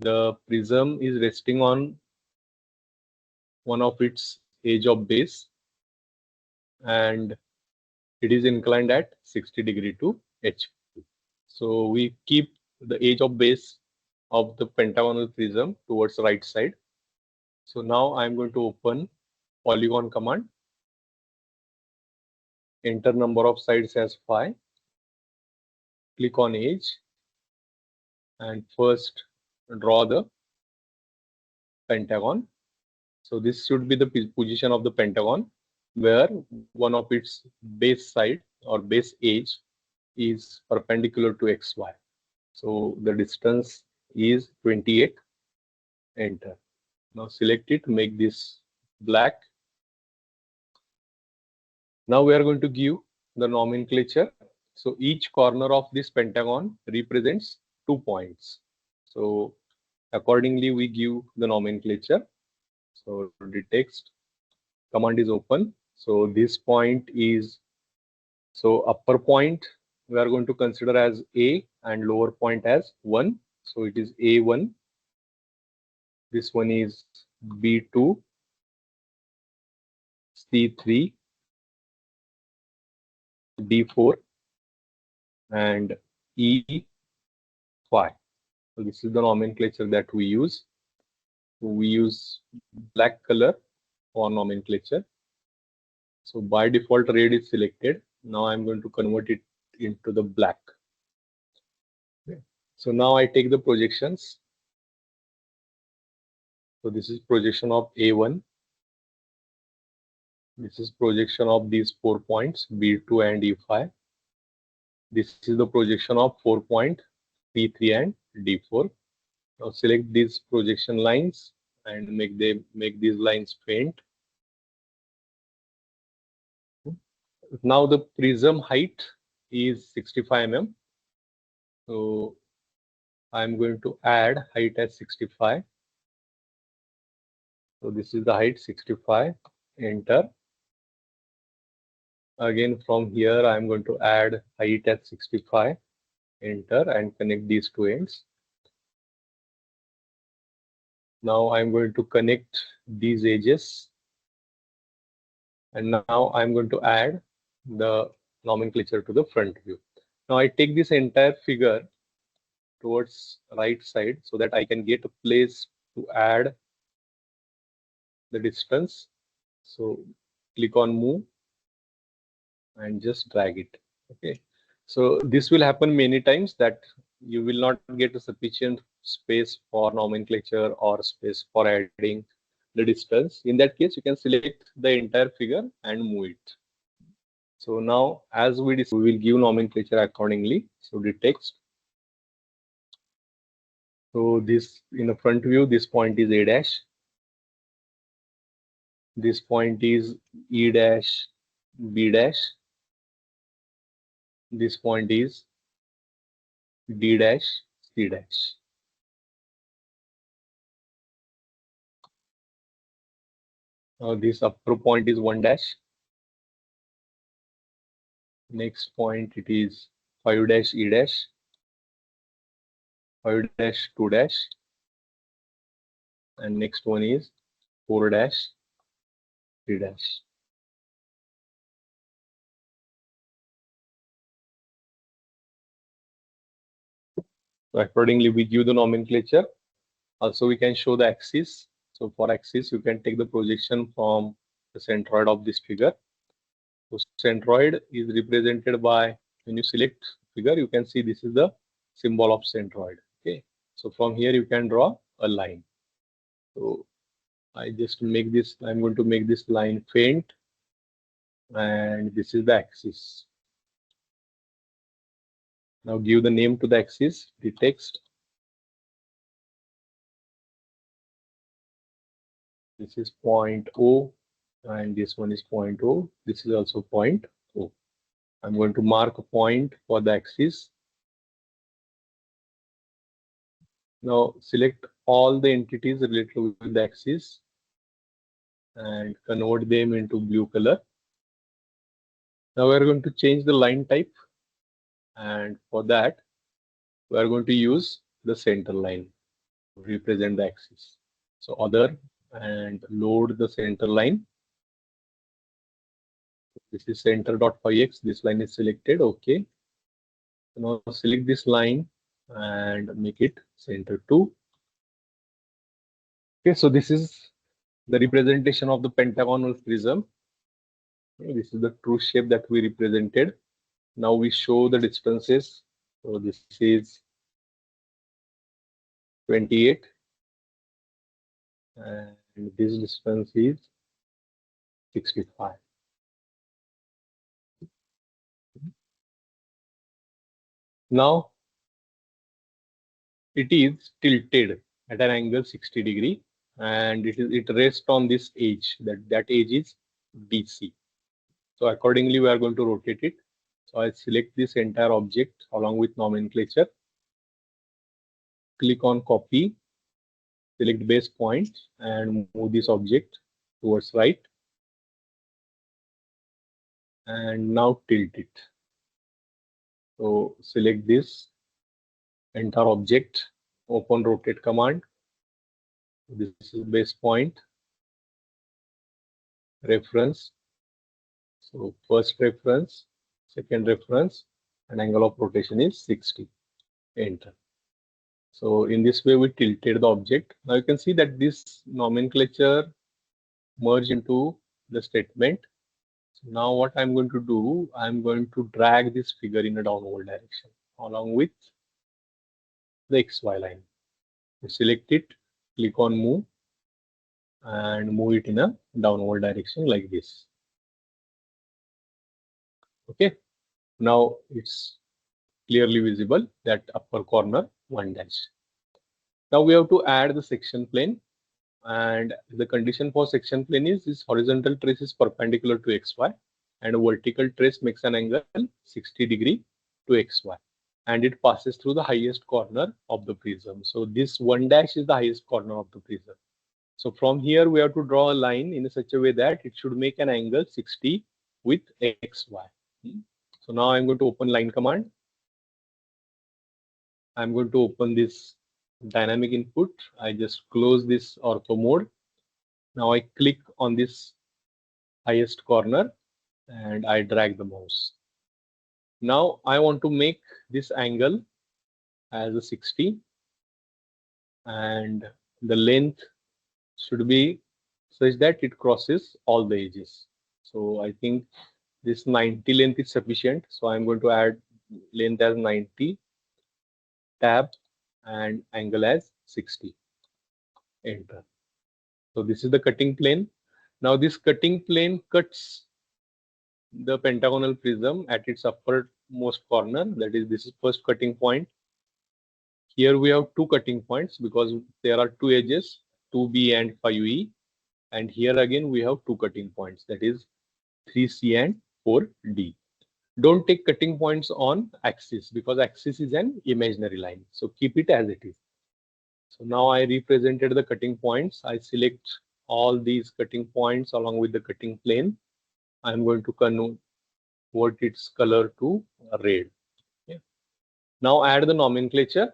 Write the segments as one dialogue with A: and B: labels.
A: the prism is resting on one of its edge of base, and it is inclined at 60 degree to H. So we keep the edge of base of the pentagonal prism towards the right side. So now I'm going to open polygon command, enter number of sides as 5, click on edge, and first draw the pentagon. So this should be the position of the pentagon, where one of its base side or base edge is perpendicular to XY. So the distance is 28. Enter. Now select it, make this black. Now we are going to give the nomenclature. So each corner of this pentagon represents 2 points. So accordingly we give the nomenclature. So the text command is open. So this point is, so upper point we are going to consider as A and lower point as 1. So it is A1. This one is B2, C3, D4, and E5. So this is the nomenclature that we use. We use black color for nomenclature. So by default red is selected. Now I'm going to convert it into the black. Okay. So now I take the projections. So this is projection of A1. This is projection of these 4 points B2 and E5. This is the projection of 4 point P3 and D4. Now select these projection lines and make these lines faint. Now the prism height is 65 mm. So I'm going to add height as 65. So this is the height 65. Enter. Again from here I'm going to add height at 65. Enter and connect these two ends. Now I'm going to connect these edges, and now I'm going to add the nomenclature to the front view. Now I take this entire figure towards right side so that I can get a place to add the distance. So click on move and just drag it. Okay. So this will happen many times that you will not get a sufficient space for nomenclature or space for adding the distance. In that case, you can select the entire figure and move it. So now as we will give nomenclature accordingly. So the text. So this in the front view, this point is A dash. This point is E dash, B dash. This point is D dash, C dash. Now this upper point is 1 dash. Next point it is 5 dash E dash, 5 dash 2 dash, and next one is 4 dash 3 dash. So accordingly we give the nomenclature. Also we can show the axis. So for axis you can take the projection from the centroid of this figure. So centroid is represented by, when you select figure, you can see this is the symbol of centroid. Okay, so from here you can draw a line. So I just make this, I'm going to make this line faint, and this is the axis. Now give the name to the axis, the text. This is point O, and this one is point O. This is also point O. I'm going to mark a point for the axis. Now select all the entities related with the axis and convert them into blue color. Now we are going to change the line type, and for that we are going to use the center line. represent the axis. So other and load the center line. This is center.5x. This line is selected. Okay. So now select this line and make it center 2. Okay, so this is the representation of the pentagonal prism. Okay, this is the true shape that we represented. Now we show the distances. So this is 28 and this distance is 65. Now it is tilted at an angle 60 degree and it rests on this edge. That edge is DC. So accordingly we are going to rotate it. So I select this entire object along with nomenclature. Click on copy, select base point and move this object towards right. And now tilt it. So select this entire object, open rotate command. This is base point, reference. So first reference, second reference, and angle of rotation is 60. Enter. So in this way we tilted the object. Now you can see that this nomenclature merged into the statement. So now what I'm going to do, I'm going to drag this figure in a downward direction along with the XY line. You select it, click on move and move it in a downward direction like this. Okay, now it's clearly visible that upper corner 1 dash. Now we have to add the section plane, and the condition for section plane is this horizontal trace is perpendicular to XY and a vertical trace makes an angle 60 degree to XY and it passes through the highest corner of the prism. So this 1 dash is the highest corner of the prism. So from here we have to draw a line in such a way that it should make an angle 60 with XY. So now I'm going to open line command. I'm going to open this dynamic input. I just close this ortho mode. Now I click on this highest corner and I drag the mouse. Now I want to make this angle as a 60 and the length should be such that it crosses all the edges. So I think this 90 length is sufficient. So I'm going to add length as 90, tab and angle as 60. Enter. So this is the cutting plane. Now this cutting plane cuts the pentagonal prism at its uppermost corner. That is, this is first cutting point. Here we have two cutting points because there are two edges, 2B and 5E. And here again we have two cutting points, that is 3C and 4D. Don't take cutting points on axis because axis is an imaginary line. So keep it as it is. So now I represented the cutting points. I select all these cutting points along with the cutting plane. I'm going to convert its color to red. Okay. Now add the nomenclature.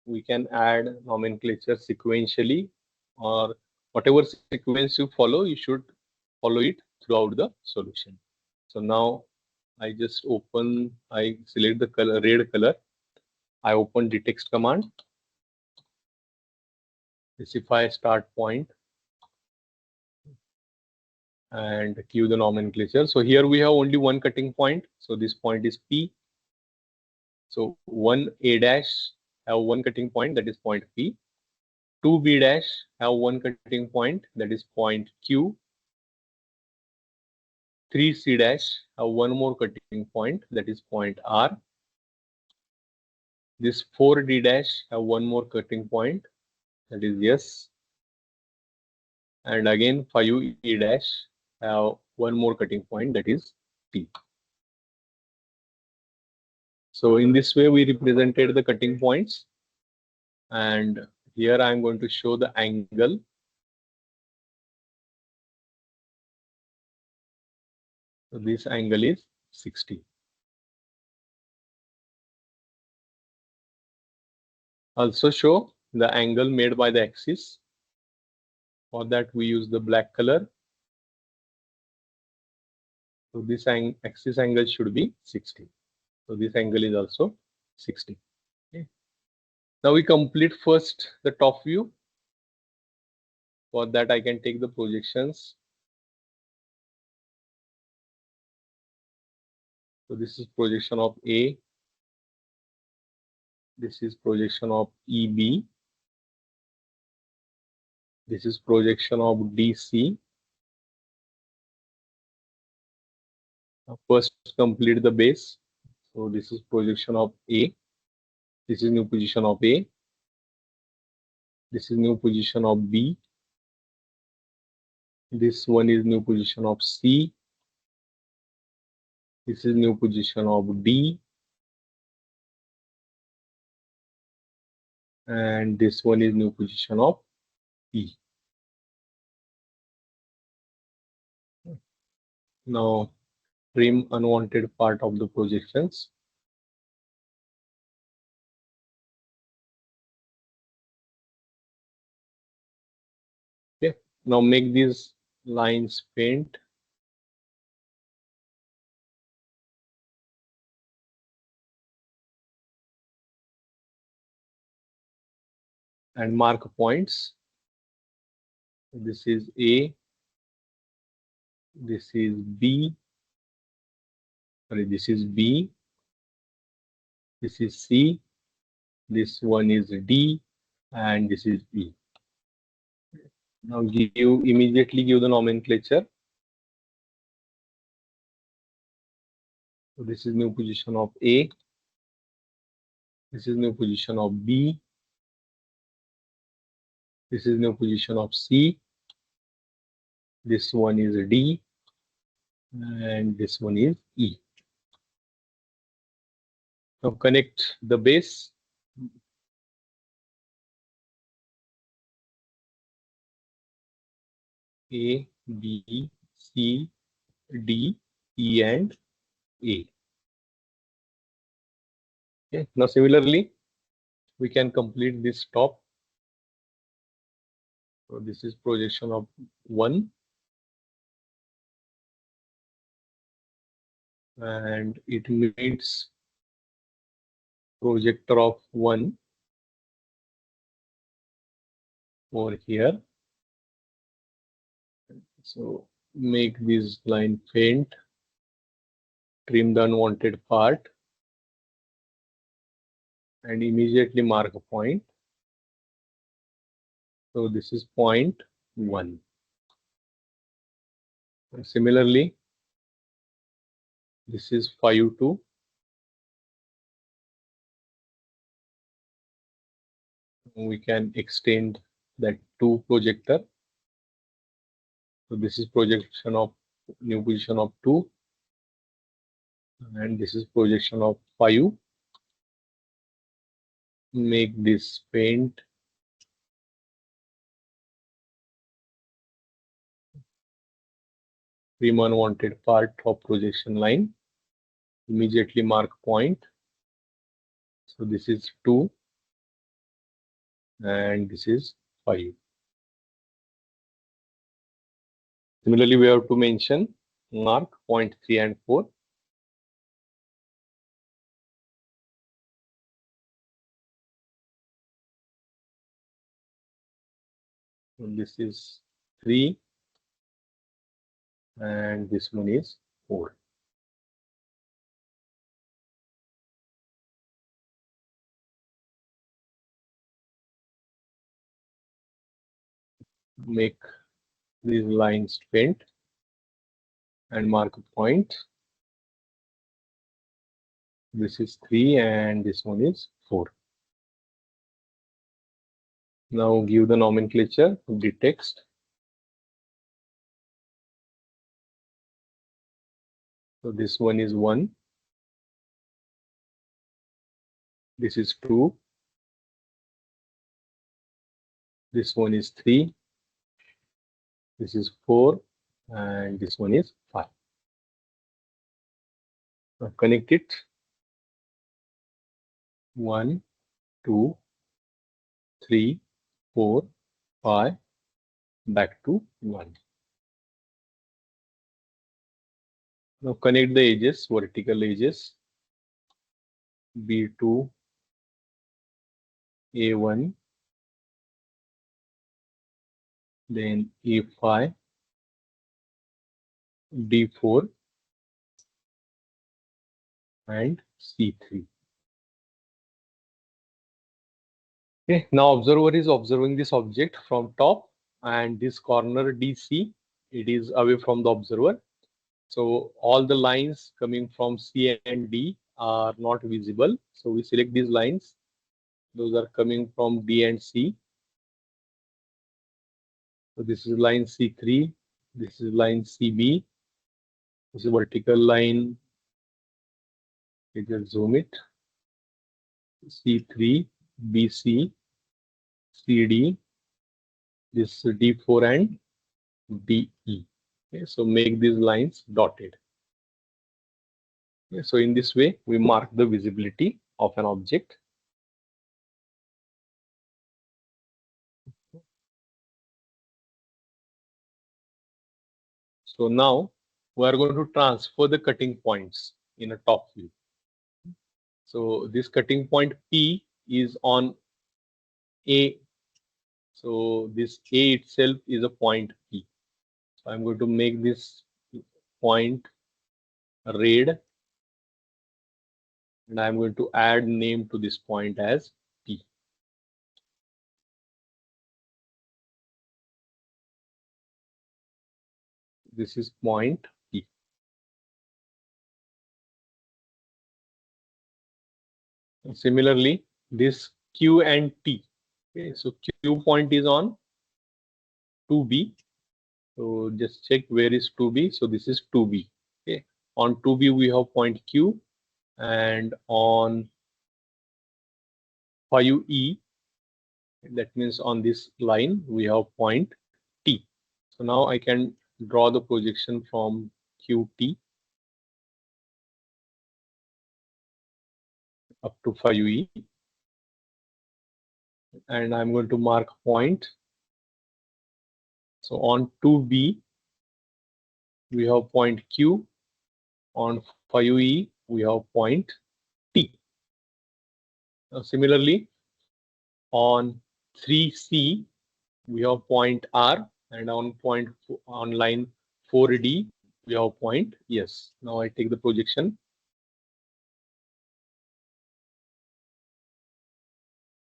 A: We can add nomenclature sequentially, or whatever sequence you follow, you should follow it throughout the solution. So now I just I select the color, red color. I open the text command, specify start point and give the nomenclature. So here we have only one cutting point. So this point is P. So 1A dash have one cutting point, that is point P. 2B dash have one cutting point, that is point Q. 3C dash have one more cutting point, that is point R. This 4D dash have one more cutting point, that is S. And again 5E dash have one more cutting point, that is T. So in this way we represented the cutting points, and here I am going to show the angle. So this angle is 60. Also show the angle made by the axis. For that we use the black color. So this axis angle should be 60. So this angle is also 60. Okay. Now we complete first the top view. For that I can take the projections. So this is projection of A. This is projection of EB. This is projection of DC. First complete the base. So this is projection of A. This is new position of A. This is new position of B. This one is new position of C. This is new position of D. And this one is new position of E. Now trim unwanted part of the projections. Okay. Now make these lines faint. And mark points. This is A. This is B. Sorry, this is B. This is C. This one is D. And this is E. Now immediately give the nomenclature. So this is new position of A. This is new position of B. This is new position of C. This one is D. And this one is E. Now connect the base. A, B, C, D, E, and A. Okay. Now similarly, we can complete this top. So this is projection of 1. And it meets projector of 1 over here. So make this line faint, trim the unwanted part, and immediately mark a point. So this is point 1. And similarly, this is 5, 2. We can extend that 2 projector. So this is projection of new position of 2. And this is projection of 5. Make this faint. Trim unwanted part of projection line. Immediately mark point. So this is 2 and this is 5. Similarly, we have to mention mark point 3 and 4. So this is 3 and this one is 4. Make these lines faint and mark a point. This is 3 and this one is 4. Now give the nomenclature of the text. So this one is 1. This is 2. This one is 3. This is 4 and this one is 5. Now connect it. 1, 2, 3, 4, 5, back to 1. Now connect the edges, vertical edges, B2, A1, then A5, D4, and C3. Okay, now observer is observing this object from top, and this corner DC, it is away from the observer. So all the lines coming from C and D are not visible. So we select these lines. Those are coming from D and C. So this is line C3. This is line CB. This is vertical line. You just zoom it. C3, BC, CD. This is D4 and DE. Okay, so make these lines dotted. Okay, so in this way, we mark the visibility of an object. So now we are going to transfer the cutting points in a top view. So this cutting point P is on A. So this A itself is a point P. So I'm going to make this point red, and I'm going to add name to this point as P. This is point P. And similarly, this Q and T. Okay, so Q point is on 2B. So just check where is 2B. So this is 2B. Okay, on 2B we have point Q, and on 5E, that means on this line we have point T. So now I can draw the projection from QT up to 5E, and I'm going to mark point. So on 2B we have point Q, on 5E we have point T. Now, similarly, on 3C we have point R, and on line 4D we have point S. Now I take the projection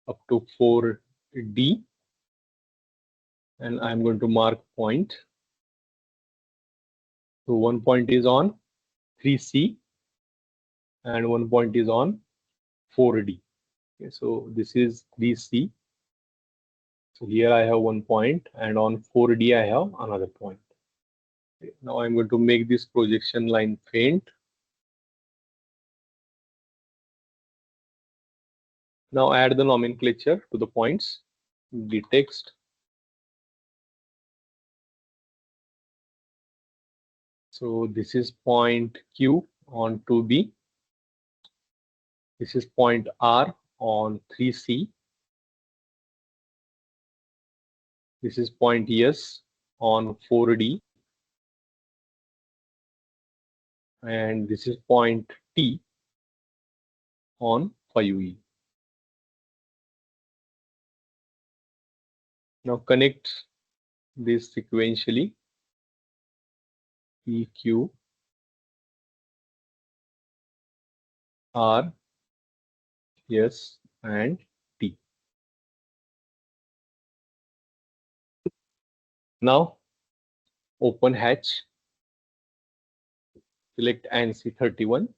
A: up to 4D, and I'm going to mark point. So one point is on 3C and one point is on 4D. Okay, so this is 3C. So here I have one point, and on 4D I have another point. Okay, now I'm going to make this projection line faint. Now add the nomenclature to the points. The text. So this is point Q on 2B. This is point R on 3C. This is point S on 4D. And this is point T on 5E. Now connect this sequentially. P, Q, R, S, and T. Now open hatch. Select ANSI 31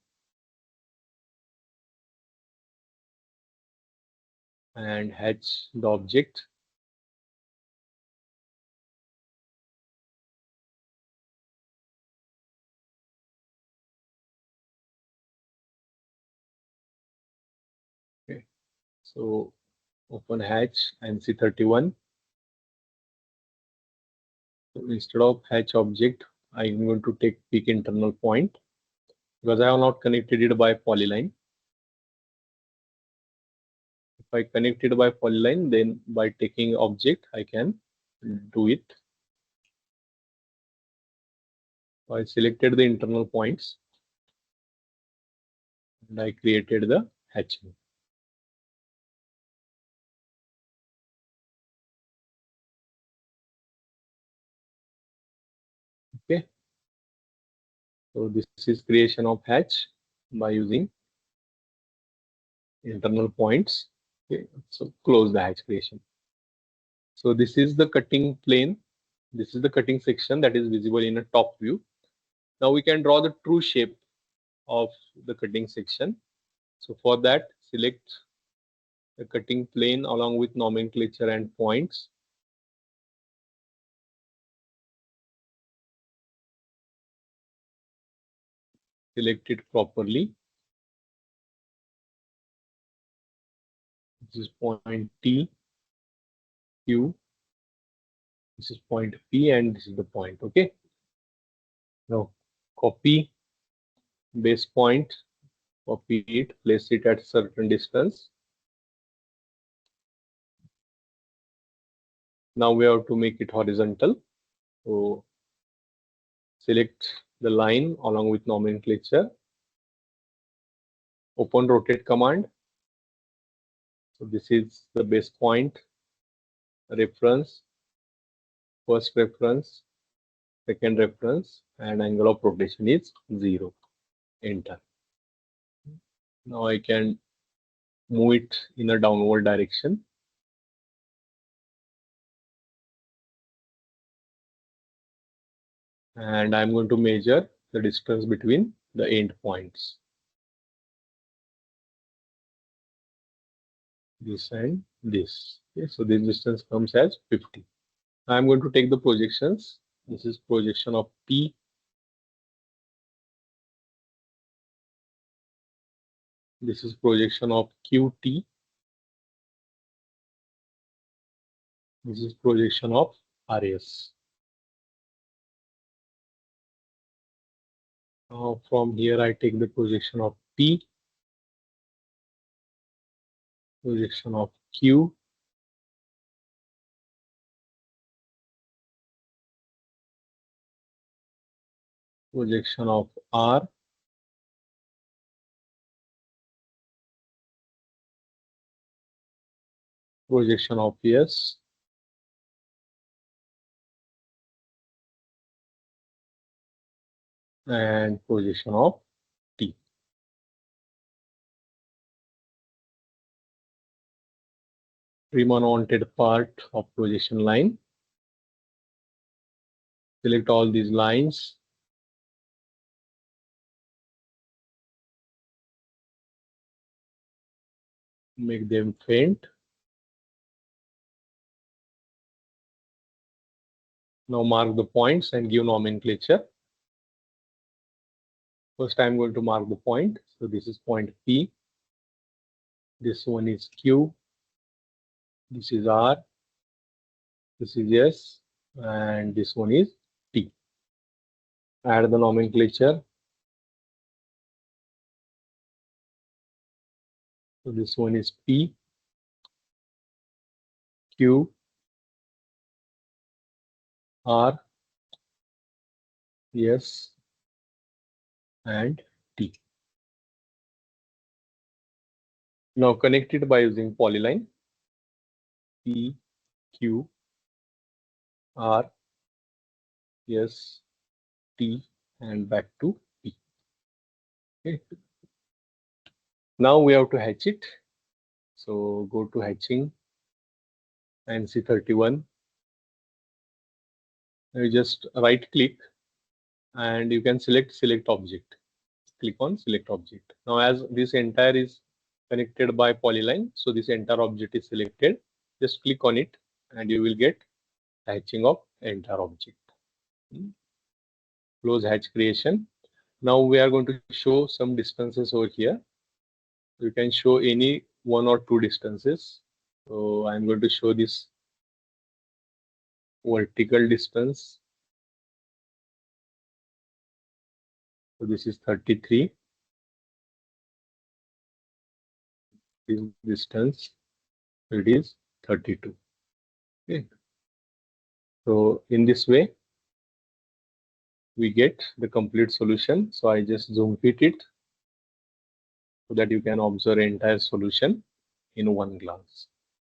A: and hatch the object. Okay. So open hatch ANSI 31. So instead of hatch object, I'm going to take pick internal point because I have not connected it by polyline. I connect it by polyline, then by taking object, I can do it. I selected the internal points and I created the hatching. Okay. So this is creation of hatch by using internal points. Okay. So close the hatch creation. So this is the cutting plane. This is the cutting section that is visible in a top view. Now we can draw the true shape of the cutting section. So for that, select the cutting plane along with nomenclature and points. Select it properly. This is point T, Q. This is point P, and this is the point. Okay. Now copy base point, copy it, place it at certain distance. Now we have to make it horizontal. So select the line along with nomenclature. Open rotate command. So this is the base point, reference, first reference, second reference, and angle of rotation is 0. Enter. Now I can move it in a downward direction. And I'm going to measure the distance between the end points. This and this. Okay, so this distance comes as 50. I'm going to take the projections. This is projection of P. This is projection of QT. This is projection of RS. Now from here I take the projection of P, projection of Q, projection of R, projection of S, and projection of T. Trim unwanted part of projection line. Select all these lines. Make them faint. Now mark the points and give nomenclature. First I'm going to mark the point. So this is point P. This one is Q. This is R. This is S. And this one is T. Add the nomenclature. So this one is P, Q, R, S, and T. Now connect it by using polyline. P, Q, R, S, T, and back to P. Okay. Now we have to hatch it. So go to hatching and C31. You just right click and you can select object. Click on select object. Now as this entire is connected by polyline, so this entire object is selected. Just click on it and you will get hatching of entire object. Close hatch creation. Now we are going to show some distances over here. You can show any one or two distances. So I'm going to show this vertical distance. So this is 33. This distance. It is 32. Okay. So in this way, we get the complete solution. So I just zoom fit it so that you can observe entire solution in one glance.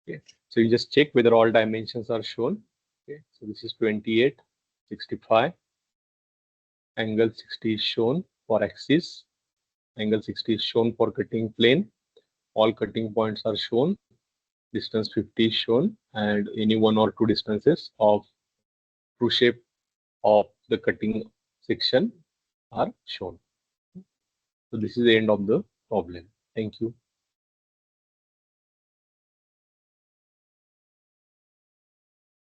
A: Okay. So you just check whether all dimensions are shown. Okay. So this is 28, 65. Angle 60 is shown for axis. Angle 60 is shown for cutting plane. All cutting points are shown. Distance 50 is shown, and any one or two distances of true shape of the cutting section are shown. So this is the end of the problem. Thank you.